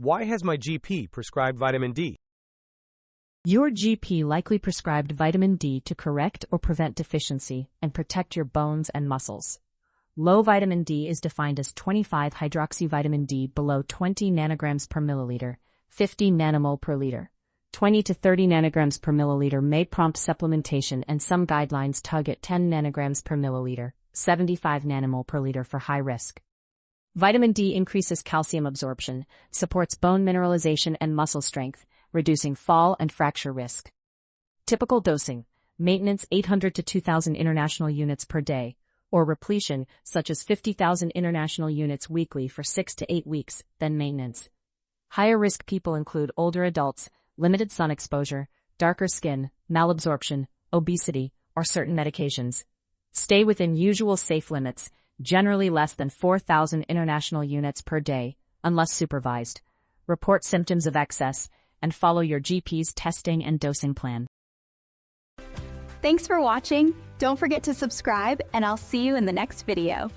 Why has my GP prescribed vitamin D? Your GP likely prescribed vitamin D to correct or prevent deficiency and protect your bones and muscles. Low vitamin D is defined as 25-hydroxyvitamin D below 20 nanograms per milliliter, 50 nanomole per liter. 20 to 30 nanograms per milliliter may prompt supplementation, and some guidelines target 10 nanograms per milliliter, 75 nanomole per liter for high risk. Vitamin D increases calcium absorption, supports bone mineralization and muscle strength, reducing fall and fracture risk. Typical dosing: maintenance 800 to 2,000 international units per day, or repletion such as 50,000 international units weekly for 6 to 8 weeks, then maintenance. Higher risk people include older adults, limited sun exposure, darker skin, malabsorption, obesity, or certain medications. Stay within usual safe limits, generally less than 4,000 international units per day, unless supervised. Report symptoms of excess, and follow your GP's testing and dosing plan. Thanks for watching. Don't forget to subscribe, and I'll see you in the next video.